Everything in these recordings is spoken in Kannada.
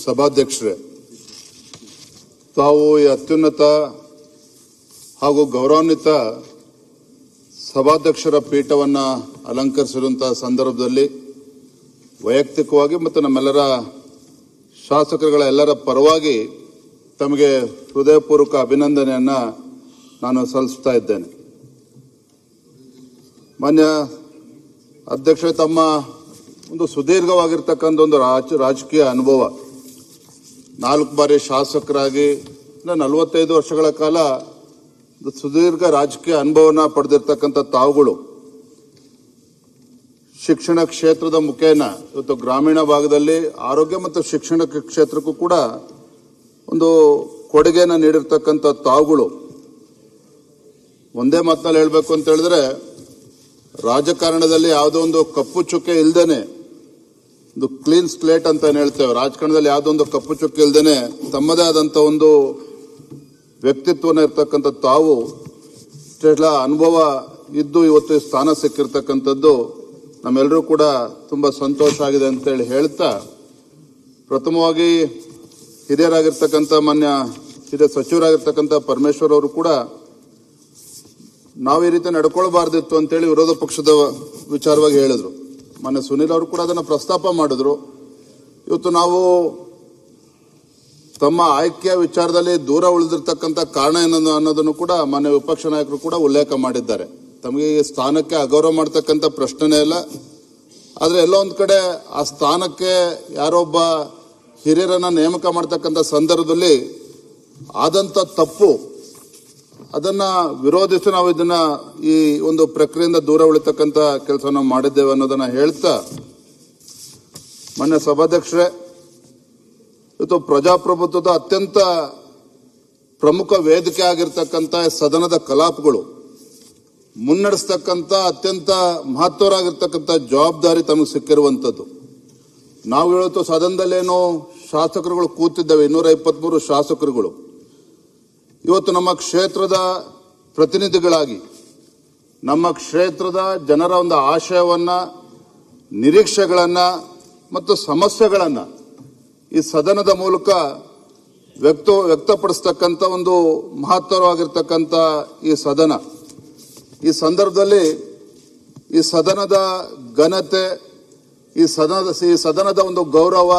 ಸಭಾಧ್ಯಕ್ಷರೇ, ತಾವು ಈ ಅತ್ಯುನ್ನತ ಹಾಗೂ ಗೌರವಾನ್ವಿತ ಸಭಾಧ್ಯಕ್ಷರ ಪೀಠವನ್ನು ಅಲಂಕರಿಸಿರುವಂತಹ ಸಂದರ್ಭದಲ್ಲಿ ವೈಯಕ್ತಿಕವಾಗಿ ಮತ್ತು ನಮ್ಮೆಲ್ಲರ ಶಾಸಕರುಗಳ ಎಲ್ಲರ ಪರವಾಗಿ ತಮಗೆ ಹೃದಯಪೂರ್ವಕ ಅಭಿನಂದನೆಯನ್ನು ನಾನು ಸಲ್ಲಿಸ್ತಾ ಇದ್ದೇನೆ. ಮಾನ್ಯ ಅಧ್ಯಕ್ಷರೇ, ತಮ್ಮ ಒಂದು ಸುದೀರ್ಘವಾಗಿರ್ತಕ್ಕಂಥ ಒಂದು ರಾಜಕೀಯ ಅನುಭವ, 4 ಬಾರಿ ಶಾಸಕರಾಗಿ 45 ವರ್ಷಗಳ ಕಾಲ ಸುದೀರ್ಘ ರಾಜಕೀಯ ಅನುಭವನ ಪಡೆದಿರ್ತಕ್ಕಂಥ ತಾವುಗಳು ಶಿಕ್ಷಣ ಕ್ಷೇತ್ರದ ಮುಖೇನ ಇವತ್ತು ಗ್ರಾಮೀಣ ಭಾಗದಲ್ಲಿ ಆರೋಗ್ಯ ಮತ್ತು ಶಿಕ್ಷಣ ಕ್ಷೇತ್ರಕ್ಕೂ ಕೂಡ ಒಂದು ಕೊಡುಗೆಯನ್ನು ನೀಡಿರ್ತಕ್ಕಂಥ ತಾವುಗಳು ಒಂದೇ ಮಾತಿನಲ್ಲಿ ಹೇಳಬೇಕು ಅಂತ ಹೇಳಿದ್ರೆ, ರಾಜಕಾರಣದಲ್ಲಿ ಯಾವುದೋ ಒಂದು ಕಪ್ಪು ಚುಕ್ಕೆ ಇಲ್ದೇನೆ, ಒಂದು ಕ್ಲೀನ್ ಸ್ಲೇಟ್ ಅಂತ ಹೇಳ್ತೇವೆ, ರಾಜಕಾರಣದಲ್ಲಿ ಯಾವುದೋ ಒಂದು ಕಪ್ಪು ಚುಕ್ಕೆ ಇಲ್ದೇನೆ ತಮ್ಮದೇ ಆದಂಥ ಒಂದು ವ್ಯಕ್ತಿತ್ವನ ಇರ್ತಕ್ಕಂಥ ತಾವು ಇಷ್ಟೆಲ್ಲ ಅನುಭವ ಇದ್ದು ಇವತ್ತು ಸ್ಥಾನ ಸಿಕ್ಕಿರ್ತಕ್ಕಂಥದ್ದು ನಮ್ಮೆಲ್ಲರೂ ಕೂಡ ತುಂಬ ಸಂತೋಷ ಆಗಿದೆ ಅಂತೇಳಿ ಹೇಳ್ತಾ, ಪ್ರಥಮವಾಗಿ ಹಿರಿಯರಾಗಿರ್ತಕ್ಕಂಥ ಹಿರಿಯ ಸಚಿವರಾಗಿರ್ತಕ್ಕಂಥ ಪರಮೇಶ್ವರ್ ಅವರು ಕೂಡ ನಾವು ಈ ರೀತಿ ನಡ್ಕೊಳ್ಬಾರ್ದಿತ್ತು ಅಂತೇಳಿ ವಿರೋಧ ಪಕ್ಷದ ವಿಚಾರವಾಗಿ ಹೇಳಿದ್ರು. ಮೊನ್ನೆ ಸುನೀಲ್ ಅವರು ಕೂಡ ಅದನ್ನು ಪ್ರಸ್ತಾಪ ಮಾಡಿದ್ರು. ಇವತ್ತು ನಾವು ತಮ್ಮ ಆಯ್ಕೆಯ ವಿಚಾರದಲ್ಲಿ ದೂರ ಉಳಿದಿರ್ತಕ್ಕಂಥ ಕಾರಣ ಏನೋ ಅನ್ನೋದನ್ನು ಕೂಡ ಮಾನ್ಯ ವಿಪಕ್ಷ ನಾಯಕರು ಕೂಡ ಉಲ್ಲೇಖ ಮಾಡಿದ್ದಾರೆ. ತಮಗೆ ಈ ಸ್ಥಾನಕ್ಕೆ ಅಗೌರವ ಮಾಡ್ತಕ್ಕಂಥ ಪ್ರಶ್ನೆನೇ ಇಲ್ಲ, ಆದರೆ ಎಲ್ಲೋ ಒಂದು ಕಡೆ ಆ ಸ್ಥಾನಕ್ಕೆ ಯಾರೊಬ್ಬ ಹಿರಿಯರನ್ನ ನೇಮಕ ಮಾಡ್ತಕ್ಕಂಥ ಸಂದರ್ಭದಲ್ಲಿ ಆದಂಥ ತಪ್ಪು, ಅದನ್ನ ವಿರೋಧಿಸಿ ನಾವು ಇದನ್ನ ಈ ಒಂದು ಪ್ರಕ್ರಿಯೆಯಿಂದ ದೂರ ಉಳಿತಕ್ಕಂಥ ಕೆಲಸ ನಾವು ಮಾಡಿದ್ದೇವೆ ಅನ್ನೋದನ್ನ ಹೇಳ್ತಾ, ಮಾನ್ಯ ಸಭಾಧ್ಯಕ್ಷರೇ, ಇವತ್ತು ಪ್ರಜಾಪ್ರಭುತ್ವದ ಅತ್ಯಂತ ಪ್ರಮುಖ ವೇದಿಕೆ ಆಗಿರ್ತಕ್ಕಂಥ ಸದನದ ಕಲಾಪಗಳು ಮುನ್ನಡೆಸ್ತಕ್ಕಂಥ ಅತ್ಯಂತ ಮಹತ್ವರಾಗಿರ್ತಕ್ಕಂಥ ಜವಾಬ್ದಾರಿ ತಮಗೆ ಸಿಕ್ಕಿರುವಂಥದ್ದು. ನಾವು ಇವತ್ತು ಸದನದಲ್ಲೇನೋ ಶಾಸಕರುಗಳು ಕೂತಿದ್ದೇವೆ, 223 ಶಾಸಕರುಗಳು ಇವತ್ತು ನಮ್ಮ ಕ್ಷೇತ್ರದ ಪ್ರತಿನಿಧಿಗಳಾಗಿ ನಮ್ಮ ಕ್ಷೇತ್ರದ ಜನರ ಒಂದು ಆಶಯವನ್ನ, ನಿರೀಕ್ಷೆಗಳನ್ನ ಮತ್ತು ಸಮಸ್ಯೆಗಳನ್ನ ಈ ಸದನದ ಮೂಲಕ ವ್ಯಕ್ತಪಡಿಸ್ತಕ್ಕಂಥ ಒಂದು ಮಹತ್ತರವಾಗಿರ್ತಕ್ಕಂಥ ಈ ಸದನ, ಈ ಸಂದರ್ಭದಲ್ಲಿ ಈ ಸದನದ ಘನತೆ, ಈ ಸದನದ ಒಂದು ಗೌರವ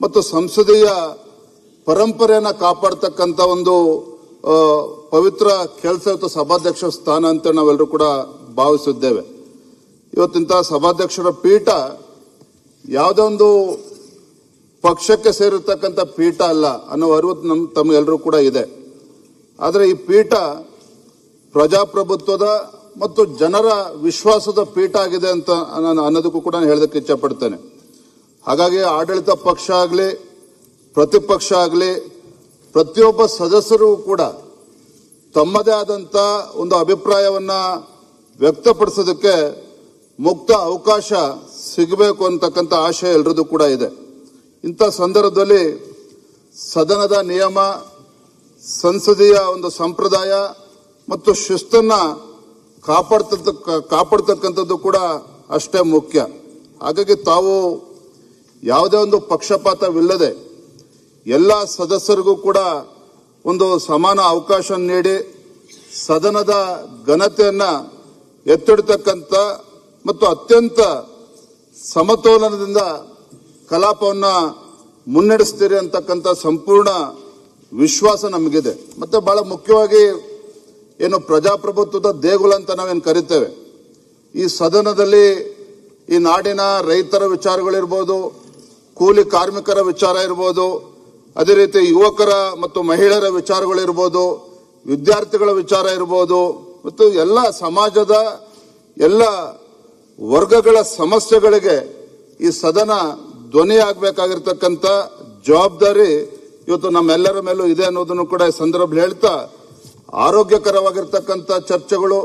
ಮತ್ತು ಸಂಸದೀಯ ಪರಂಪರೆಯನ್ನ ಕಾಪಾಡ್ತಕ್ಕಂಥ ಒಂದು ಪವಿತ್ರ ಕೆಲಸ ಇವತ್ತು ಸಭಾಧ್ಯಕ್ಷ ಸ್ಥಾನ ಅಂತ ನಾವೆಲ್ಲರೂ ಕೂಡ ಭಾವಿಸಿದ್ದೇವೆ. ಇವತ್ತಿಂತಹ ಸಭಾಧ್ಯಕ್ಷರ ಪೀಠ ಯಾವುದೋ ಒಂದು ಪಕ್ಷಕ್ಕೆ ಸೇರಿರ್ತಕ್ಕಂಥ ಪೀಠ ಅಲ್ಲ ಅನ್ನೋ ಅರಿವು ತಮಗೆಲ್ಲರೂ ಕೂಡ ಇದೆ. ಆದರೆ ಈ ಪೀಠ ಪ್ರಜಾಪ್ರಭುತ್ವದ ಮತ್ತು ಜನರ ವಿಶ್ವಾಸದ ಪೀಠ ಆಗಿದೆ ಅಂತ ಅನ್ನೋದಕ್ಕೂ ಕೂಡ ನಾನು ಹೇಳೋದಕ್ಕೆ ಇಚ್ಛಪಡ್ತೇನೆ. ಹಾಗಾಗಿ ಆಡಳಿತ ಪಕ್ಷ ಆಗಲಿ ಪ್ರತಿಪಕ್ಷ ಆಗಲಿ ಪ್ರತಿಯೊಬ್ಬ ಸದಸ್ಯರು ಕೂಡ ತಮ್ಮದೇ ಆದಂಥ ಒಂದು ಅಭಿಪ್ರಾಯವನ್ನ ವ್ಯಕ್ತಪಡಿಸೋದಕ್ಕೆ ಮುಕ್ತ ಅವಕಾಶ ಸಿಗಬೇಕು ಅಂತಕ್ಕಂಥ ಆಶಯ ಎಲ್ಲರದ್ದು ಕೂಡ ಇದೆ. ಇಂಥ ಸಂದರ್ಭದಲ್ಲಿ ಸದನದ ನಿಯಮ, ಸಂಸದೀಯ ಒಂದು ಸಂಪ್ರದಾಯ ಮತ್ತು ಶಿಸ್ತನ್ನ ಕಾಪಾಡ್ತಕ್ಕಂಥದ್ದು ಕೂಡ ಅಷ್ಟೇ ಮುಖ್ಯ. ಹಾಗಾಗಿ ತಾವು ಯಾವುದೇ ಒಂದು ಪಕ್ಷಪಾತವಿಲ್ಲದೆ ಎಲ್ಲ ಸದಸ್ಯರಿಗೂ ಕೂಡ ಒಂದು ಸಮಾನ ಅವಕಾಶ ನೀಡಿ ಸದನದ ಘನತೆಯನ್ನ ಎತ್ತಿಡ್ತಕ್ಕಂಥ ಮತ್ತು ಅತ್ಯಂತ ಸಮತೋಲನದಿಂದ ಕಲಾಪವನ್ನ ಮುನ್ನಡೆಸ್ತೀರಿ ಅಂತಕ್ಕಂಥ ಸಂಪೂರ್ಣ ವಿಶ್ವಾಸ ನಮಗಿದೆ. ಮತ್ತೆ ಬಹಳ ಮುಖ್ಯವಾಗಿ ಏನು ಪ್ರಜಾಪ್ರಭುತ್ವದ ದೇಗುಲ ಅಂತ ನಾವೇನು ಕರಿತೇವೆ, ಈ ಸದನದಲ್ಲಿ ಈ ನಾಡಿನ ರೈತರ ವಿಚಾರಗಳಿರ್ಬೋದು, ಕೂಲಿ ಕಾರ್ಮಿಕರ ವಿಚಾರ ಇರ್ಬೋದು, ಅದೇ ರೀತಿ ಯುವಕರ ಮತ್ತು ಮಹಿಳೆಯರ ವಿಚಾರಗಳಿರ್ಬೋದು, ವಿದ್ಯಾರ್ಥಿಗಳ ವಿಚಾರ ಇರ್ಬೋದು, ಮತ್ತು ಎಲ್ಲ ಸಮಾಜದ ಎಲ್ಲ ವರ್ಗಗಳ ಸಮಸ್ಯೆಗಳಿಗೆ ಈ ಸದನ ಧ್ವನಿಯಾಗಬೇಕಾಗಿರ್ತಕ್ಕಂಥ ಜವಾಬ್ದಾರಿ ಇವತ್ತು ನಮ್ಮೆಲ್ಲರ ಮೇಲೂ ಇದೆ ಅನ್ನೋದನ್ನು ಕೂಡ ಈ ಸಂದರ್ಭದಲ್ಲಿ ಹೇಳ್ತಾ, ಆರೋಗ್ಯಕರವಾಗಿರ್ತಕ್ಕಂಥ ಚರ್ಚೆಗಳು,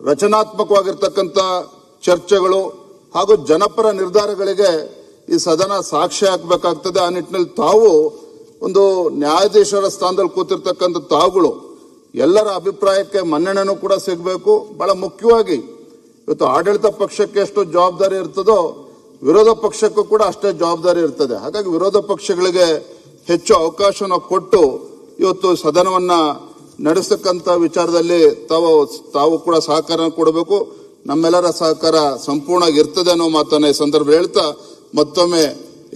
ರಚನಾತ್ಮಕವಾಗಿರ್ತಕ್ಕಂಥ ಚರ್ಚೆಗಳು ಹಾಗೂ ಜನಪರ ನಿರ್ಧಾರಗಳಿಗೆ ಈ ಸದನ ಸಾಕ್ಷಿ ಹಾಕಬೇಕಾಗ್ತದೆ. ಆ ನಿಟ್ಟಿನಲ್ಲಿ ತಾವು ಒಂದು ನ್ಯಾಯಾಧೀಶರ ಸ್ಥಾನದಲ್ಲಿ ಕೂತಿರ್ತಕ್ಕಂಥ ತಾವುಗಳು ಎಲ್ಲರ ಅಭಿಪ್ರಾಯಕ್ಕೆ ಮನ್ನಣೆನೂ ಕೂಡ ಸಿಗಬೇಕು. ಬಹಳ ಮುಖ್ಯವಾಗಿ ಇವತ್ತು ಆಡಳಿತ ಪಕ್ಷಕ್ಕೆ ಎಷ್ಟು ಜವಾಬ್ದಾರಿ ಇರ್ತದೋ ವಿರೋಧ ಪಕ್ಷಕ್ಕೂ ಕೂಡ ಅಷ್ಟೇ ಜವಾಬ್ದಾರಿ ಇರ್ತದೆ. ಹಾಗಾಗಿ ವಿರೋಧ ಪಕ್ಷಗಳಿಗೆ ಹೆಚ್ಚು ಅವಕಾಶನ ಕೊಟ್ಟು ಇವತ್ತು ಸದನವನ್ನ ನಡೆಸತಕ್ಕಂತ ವಿಚಾರದಲ್ಲಿ ತಾವು ಕೂಡ ಸಹಕಾರ ಕೊಡಬೇಕು. ನಮ್ಮೆಲ್ಲರ ಸಹಕಾರ ಸಂಪೂರ್ಣ ಇರ್ತದೆ ಅನ್ನೋ ಮಾತನ್ನ ಈ ಸಂದರ್ಭ ಹೇಳ್ತಾ ಮತ್ತೊಮ್ಮೆ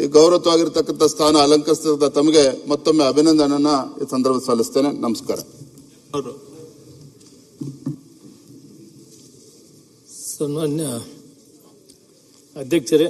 ಈ ಗೌರವವಾಗಿರ್ತಕ್ಕಂಥ ಸ್ಥಾನ ಅಲಂಕರಿಸಿದ ತಮಗೆ ಮತ್ತೊಮ್ಮೆ ಅಭಿನಂದನೆಯನ್ನ ಈ ಸಂದರ್ಭ ಸಲ್ಲಿಸ್ತೇನೆ. ನಮಸ್ಕಾರ. ಸನ್ಮಾನ್ಯ ಅಧ್ಯಕ್ಷರೇ,